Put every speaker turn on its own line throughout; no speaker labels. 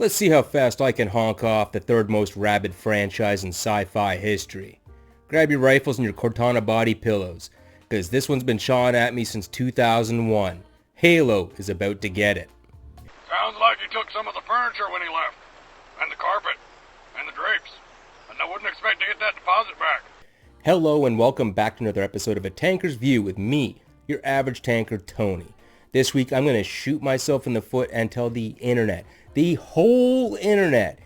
Let's see how fast I can honk off the third most rabid franchise in sci-fi history. Grab your rifles and your Cortana body pillows, because this one's been chawing at me since 2001. Halo is about to get it.
Sounds like he took some of the furniture when he left, and the carpet, and the drapes, and I wouldn't expect to get that deposit back.
Hello and welcome back to another episode of A Tanker's View with me, your average tanker, Tony. This week I'm going to shoot myself in the foot and tell the internet, the whole internet,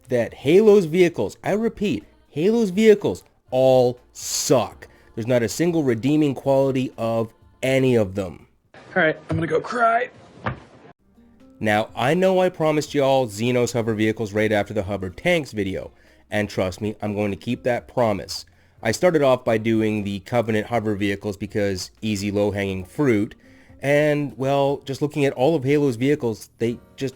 that Halo's vehicles, I repeat, Halo's vehicles all suck. There's not a single redeeming quality of any of them.
Alright, I'm gonna go cry.
Now, I know I promised y'all Xenos hover vehicles right after the hover tanks video, and trust me, I'm going to keep that promise. I started off by doing the Covenant hover vehicles because easy low-hanging fruit, and well, just looking at all of Halo's vehicles, they just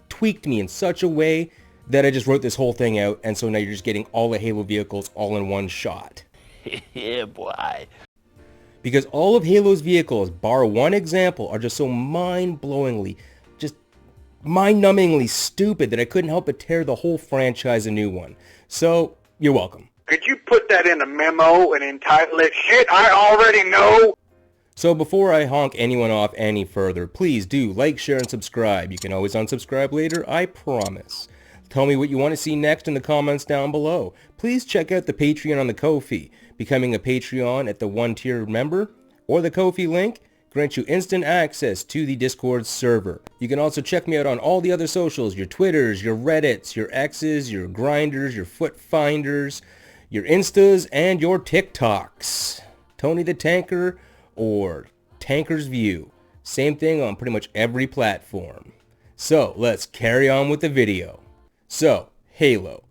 tweaked me in such a way that I just wrote this whole thing out, and so now you're just getting all the Halo vehicles all in one shot.
Yeah, boy.
Because all of Halo's vehicles, bar one example, are just so mind-blowingly, just mind-numbingly stupid that I couldn't help but tear the whole franchise a new one. So, you're welcome.
Could you put that in a memo and entitle it, Shit I Already Know?
So before I honk anyone off any further, please do like, share, and subscribe. You can always unsubscribe later, I promise. Tell me what you want to see next in the comments down below. Please check out the Patreon on the Ko-fi. Becoming a Patreon at the 1-tier member or the Ko-fi link grants you instant access to the Discord server. You can also check me out on all the other socials, your Twitters, your Reddits, your X's, your Grinders, your Foot Finders, your Instas, and your TikToks. Tony the Tanker or Tanker's View. Same thing on pretty much every platform. So let's carry on with the video. So, Halo,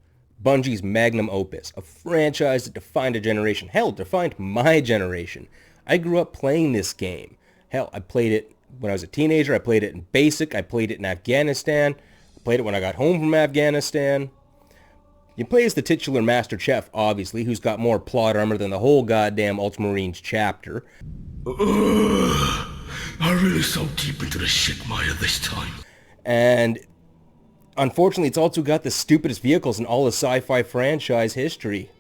Bungie's magnum opus, a franchise that defined a generation. Hell, it defined my generation. I grew up playing this game. Hell, I played it when I was a teenager. I played it in Basic. I played it in Afghanistan. I played it when I got home from Afghanistan. You play as the titular Master Chef, obviously, who's got more plot armor than the whole goddamn Ultramarines chapter.
I really so deep into the shit mire this time.
And unfortunately, it's also got the stupidest vehicles in all of sci-fi franchise history.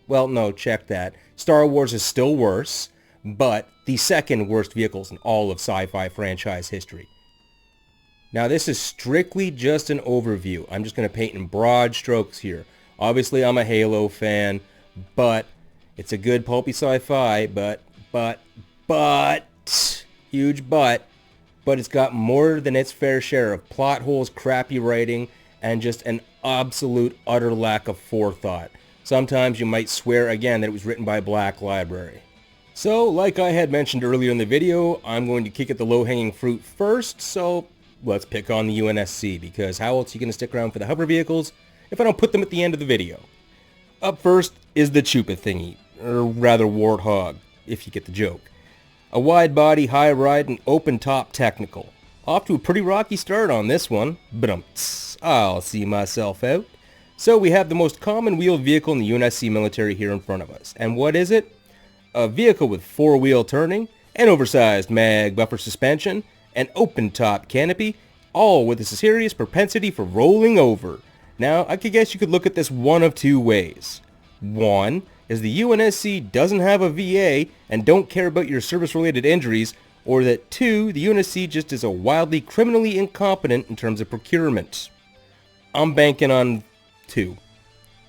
Well, no, check that. Star Wars is still worse, but the second worst vehicles in all of sci-fi franchise history. Now, this is strictly just an overview. I'm just going to paint in broad strokes here. Obviously, I'm a Halo fan, but it's a good pulpy sci-fi, but, huge but it's got more than its fair share of plot holes, crappy writing, and just an absolute utter lack of forethought. Sometimes you might swear again that it was written by Black Library. So, like I had mentioned earlier in the video, I'm going to kick at the low-hanging fruit first, so let's pick on the UNSC, because how else are you going to stick around for the hover vehicles if I don't put them at the end of the video? Up first is the Chupa thingy, or rather Warthog, if you get the joke. A wide-body, high-ride, and open-top technical. Off to a pretty rocky start on this one. But I'll see myself out. So we have the most common wheeled vehicle in the UNSC military here in front of us. And what is it? A vehicle with four-wheel turning, an oversized mag buffer suspension, an open-top canopy, all with a serious propensity for rolling over. Now, I could guess you could look at this one of two ways. One is the UNSC doesn't have a VA and don't care about your service-related injuries, or that two, the UNSC just is a wildly criminally incompetent in terms of procurement. I'm banking on two.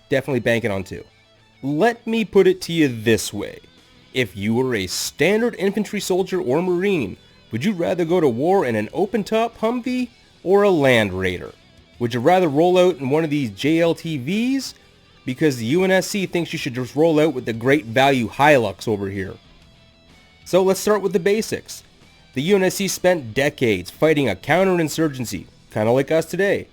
Definitely banking on two. Let me put it to you this way. If you were a standard infantry soldier or marine, would you rather go to war in an open-top Humvee or a Land Raider? Would you rather roll out in one of these JLTVs? Because the UNSC thinks you should just roll out with the great value Hilux over here. So let's start with the basics. The UNSC spent decades fighting a counterinsurgency, kind of like us today.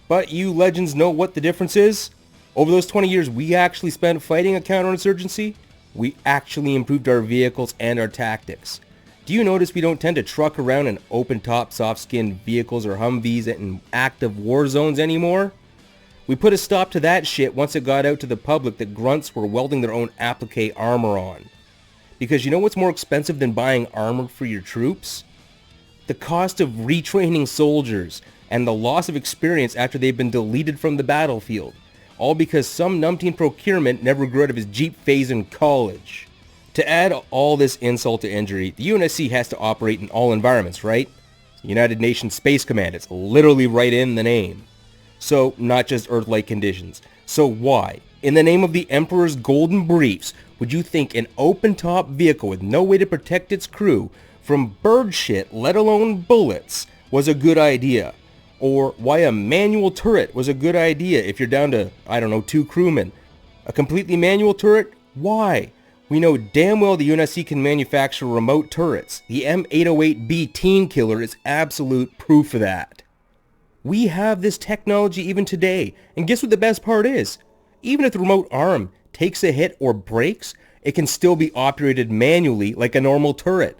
But you legends know what the difference is? Over those 20 years we actually spent fighting a counterinsurgency, we actually improved our vehicles and our tactics. Do you notice we don't tend to truck around in open-top, soft-skinned vehicles or Humvees in active war zones anymore? We put a stop to that shit once it got out to the public that grunts were welding their own applique armor on. Because you know what's more expensive than buying armor for your troops? The cost of retraining soldiers, and the loss of experience after they've been deleted from the battlefield. All because some numpteen procurement never grew out of his Jeep phase in college. To add all this insult to injury, the UNSC has to operate in all environments, right? United Nations Space Command, it's literally right in the name. So, not just Earth-like conditions. So why, in the name of the Emperor's Golden Briefs, would you think an open-top vehicle with no way to protect its crew from bird shit, let alone bullets, was a good idea? Or why a manual turret was a good idea if you're down to, I don't know, 2 crewmen? A completely manual turret? Why? We know damn well the UNSC can manufacture remote turrets. The M808B Team Killer is absolute proof of that. We have this technology even today, and guess what the best part is? Even if the remote arm takes a hit or breaks, it can still be operated manually like a normal turret.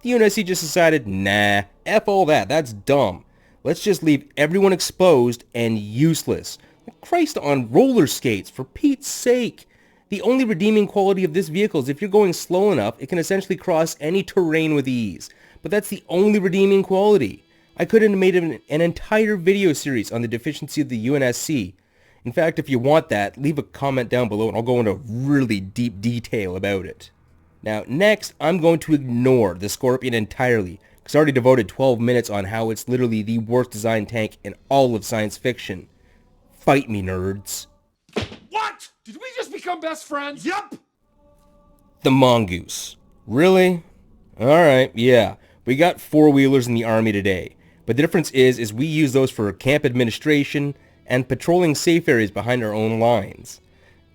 The UNSC just decided, nah, F all that, that's dumb. Let's just leave everyone exposed and useless. Christ on roller skates, for Pete's sake. The only redeeming quality of this vehicle is if you're going slow enough, it can essentially cross any terrain with ease. But that's the only redeeming quality. I could have made an entire video series on the deficiency of the UNSC. In fact, if you want that, leave a comment down below and I'll go into really deep detail about it. Now, next, I'm going to ignore the Scorpion entirely, because I already devoted 12 minutes on how it's literally the worst designed tank in all of science fiction. Fight me, nerds.
What? Did we just become best friends? Yup!
The Mongoose. Really? Alright, yeah. We got 4-wheelers in the army today. But the difference is we use those for camp administration and patrolling safe areas behind our own lines.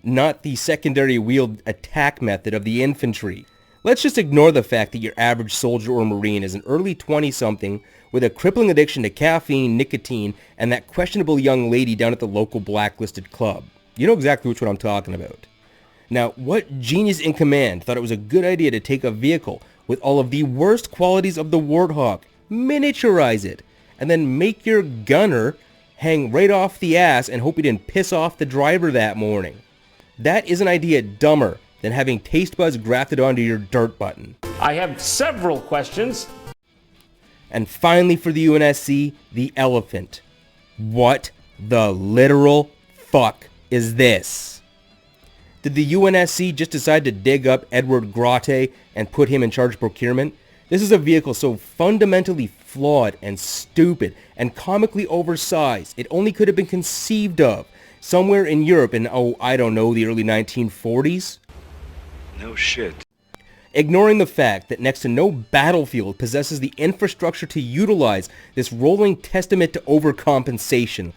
Not the secondary wheeled attack method of the infantry. Let's just ignore the fact that your average soldier or marine is an early 20-something with a crippling addiction to caffeine, nicotine, and that questionable young lady down at the local blacklisted club. You know exactly which one I'm talking about. Now, what genius in command thought it was a good idea to take a vehicle with all of the worst qualities of the Warthog, miniaturize it, and then make your gunner hang right off the ass and hope he didn't piss off the driver that morning? That is an idea dumber than having taste buds grafted onto your dirt button.
I have several questions.
And finally for the UNSC, the elephant. What the literal fuck is this? Did the UNSC just decide to dig up Edward Grotte and put him in charge of procurement? This is a vehicle so fundamentally flawed and stupid and comically oversized, it only could have been conceived of somewhere in Europe in, I don't know, the early 1940s?
No shit.
Ignoring the fact that next to no battlefield possesses the infrastructure to utilize this rolling testament to overcompensation.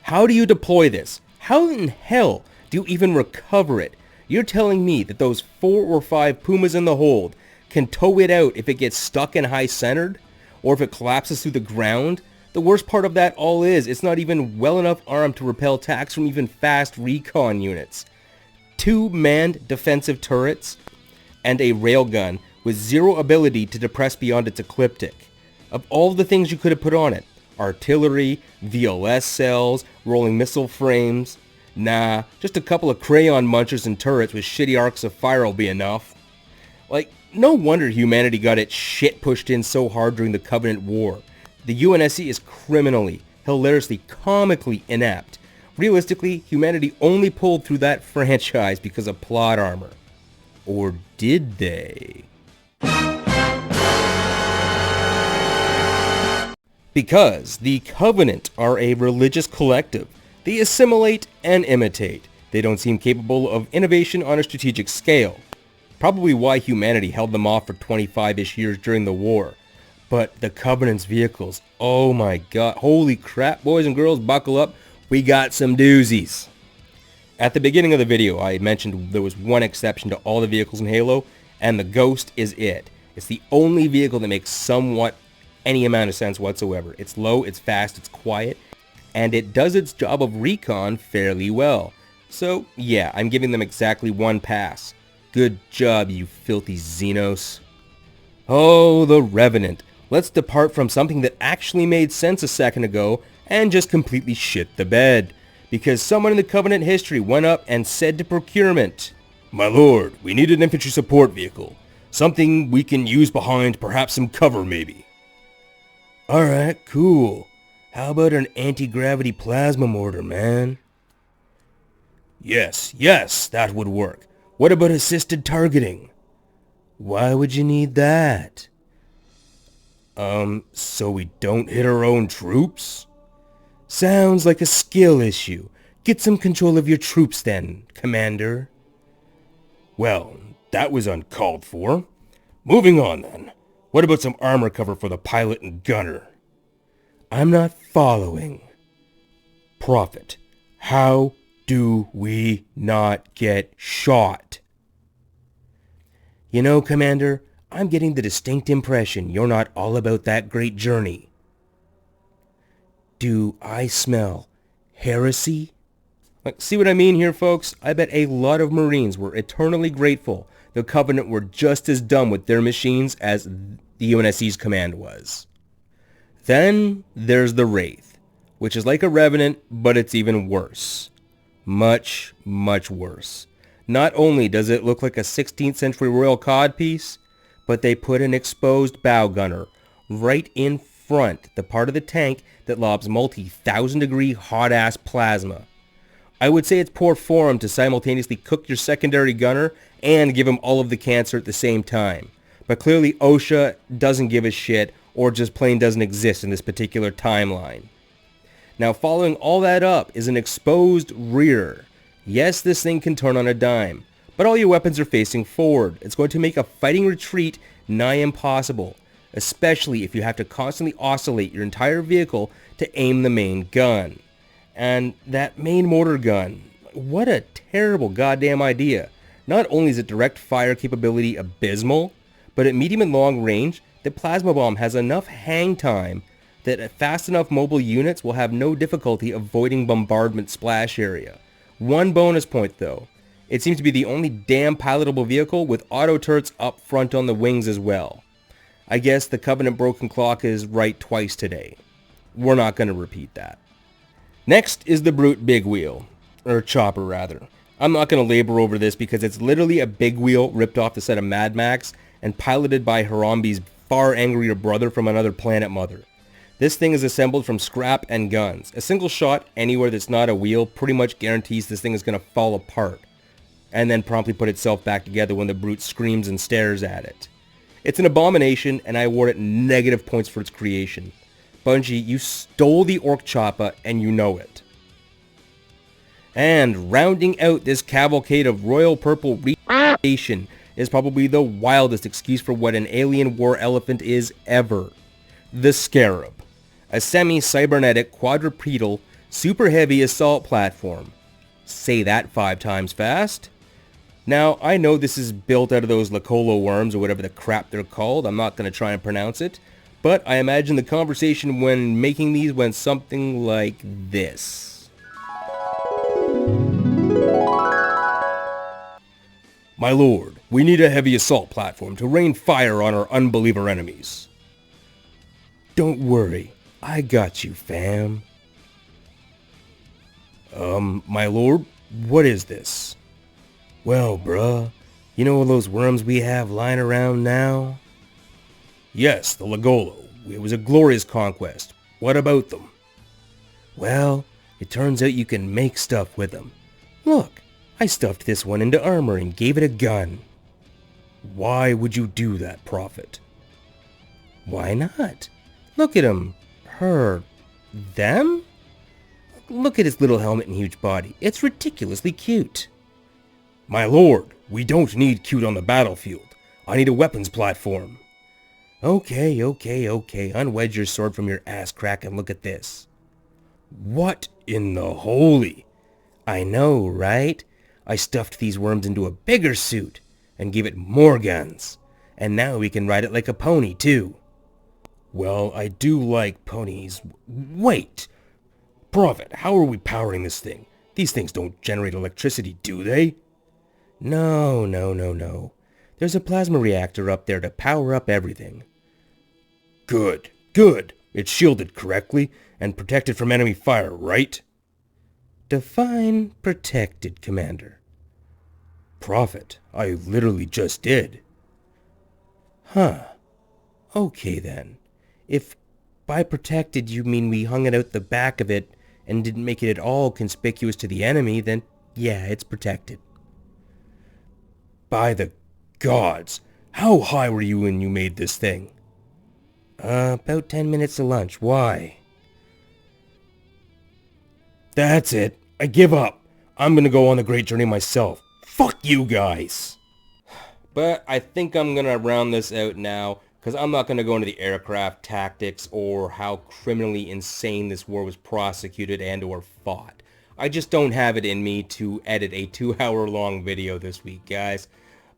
How do you deploy this? How in hell do you even recover it? You're telling me that those 4 or 5 Pumas in the hold can tow it out if it gets stuck and high-centered? Or if it collapses through the ground? The worst part of that all is, it's not even well enough armed to repel attacks from even fast recon units. 2 manned defensive turrets, and a railgun with 0 ability to depress beyond its ecliptic. Of all the things you could have put on it, artillery, VLS cells, rolling missile frames, nah, just a couple of crayon munchers and turrets with shitty arcs of fire will be enough. Like, no wonder humanity got its shit pushed in so hard during the Covenant War. The UNSC is criminally, hilariously, comically inept. Realistically, humanity only pulled through that franchise because of plot armor. Or did they? Because the Covenant are a religious collective. They assimilate and imitate. They don't seem capable of innovation on a strategic scale. Probably why humanity held them off for 25-ish years during the war. But the Covenant's vehicles, oh my god, holy crap, boys and girls, buckle up, we got some doozies. At the beginning of the video, I mentioned there was one exception to all the vehicles in Halo, and the Ghost is it. It's the only vehicle that makes somewhat any amount of sense whatsoever. It's low, it's fast, it's quiet, and it does its job of recon fairly well. So yeah, I'm giving them exactly 1 pass. Good job, you filthy Xenos. Oh, the Revenant. Let's depart from something that actually made sense a second ago and just completely shit the bed. Because someone in the Covenant history went up and said to procurement, "My lord, we need an infantry support vehicle. Something we can use behind perhaps some cover maybe." Alright, cool. How about an anti-gravity plasma mortar, man? Yes, that would work. What about assisted targeting? Why would you need that? So we don't hit our own troops? Sounds like a skill issue. Get some control of your troops then, Commander. Well, that was uncalled for. Moving on then. What about some armor cover for the pilot and gunner? I'm not following. Prophet, how do we not get shot? You know, Commander, I'm getting the distinct impression you're not all about that great journey. Do I smell heresy? See what I mean here, folks? I bet a lot of Marines were eternally grateful the Covenant were just as dumb with their machines as the UNSC's command was. Then there's the Wraith, which is like a Revenant, but it's even worse. Much, much worse. Not only does it look like a 16th century royal codpiece, but they put an exposed bow gunner right in front, the part of the tank that lobs multi-thousand degree hot-ass plasma. I would say it's poor form to simultaneously cook your secondary gunner and give him all of the cancer at the same time. But clearly OSHA doesn't give a shit or just plain doesn't exist in this particular timeline. Now following all that up is an exposed rear. Yes, this thing can turn on a dime, but all your weapons are facing forward. It's going to make a fighting retreat nigh impossible, especially if you have to constantly oscillate your entire vehicle to aim the main gun. And that main mortar gun, what a terrible goddamn idea. Not only is its direct fire capability abysmal, but at medium and long range, the plasma bomb has enough hang time that fast enough mobile units will have no difficulty avoiding bombardment splash area. One bonus point though, it seems to be the only damn pilotable vehicle with auto turrets up front on the wings as well. I guess the Covenant broken clock is right twice today. We're not going to repeat that. Next is the Brute Big Wheel, or Chopper rather. I'm not going to labor over this because it's literally a big wheel ripped off the set of Mad Max and piloted by Harambe's far angrier brother from another planet mother. This thing is assembled from scrap and guns. A single shot anywhere that's not a wheel pretty much guarantees this thing is going to fall apart, and then promptly put itself back together when the Brute screams and stares at it. It's an abomination, and I award it negative points for its creation. Bungie, you stole the Orc Choppa, and you know it. And rounding out this cavalcade of royal purple recreation is probably the wildest excuse for what an alien war elephant is ever. The Scarab. A semi-cybernetic quadrupedal, super heavy assault platform. Say that 5 times fast. Now, I know this is built out of those Lacolo worms or whatever the crap they're called. I'm not going to try and pronounce it. But I imagine the conversation when making these went something like this. My lord, we need a heavy assault platform to rain fire on our unbeliever enemies. Don't worry, I got you, fam. My lord, what is this? Well, bruh, you know all those worms we have lying around now? Yes, the Lagolo. It was a glorious conquest. What about them? Well, it turns out you can make stuff with them. Look, I stuffed this one into armor and gave it a gun. Why would you do that, Prophet? Why not? Look at him. Her. Them? Look at his little helmet and huge body. It's ridiculously cute. My lord, we don't need cute on the battlefield. I need a weapons platform. Okay. Unwedge your sword from your ass crack and look at this. What in the holy? I know, right? I stuffed these worms into a bigger suit and gave it more guns. And now we can ride it like a pony, too. Well, I do like ponies. Wait! Prophet, how are we powering this thing? These things don't generate electricity, do they? No. There's a plasma reactor up there to power up everything. Good. It's shielded correctly and protected from enemy fire, right? Define protected, Commander. Prophet, I literally just did. Huh. Okay then. If by protected you mean we hung it out the back of it and didn't make it at all conspicuous to the enemy, then yeah, it's protected. By the gods, how high were you when you made this thing? About 10 minutes to lunch. Why? That's it. I give up. I'm gonna go on the great journey myself. Fuck you guys. But I think I'm gonna round this out now, because I'm not gonna go into the aircraft tactics or how criminally insane this war was prosecuted and or fought. I just don't have it in me to edit a 2-hour-long video this week, guys.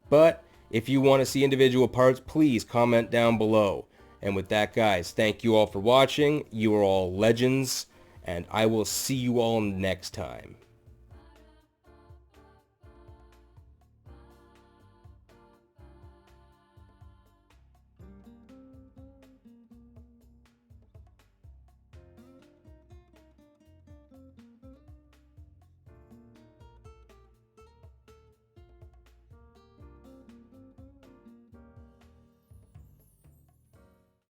But if you want to see individual parts, please comment down below. And with that, guys, thank you all for watching. You are all legends, and I will see you all next time.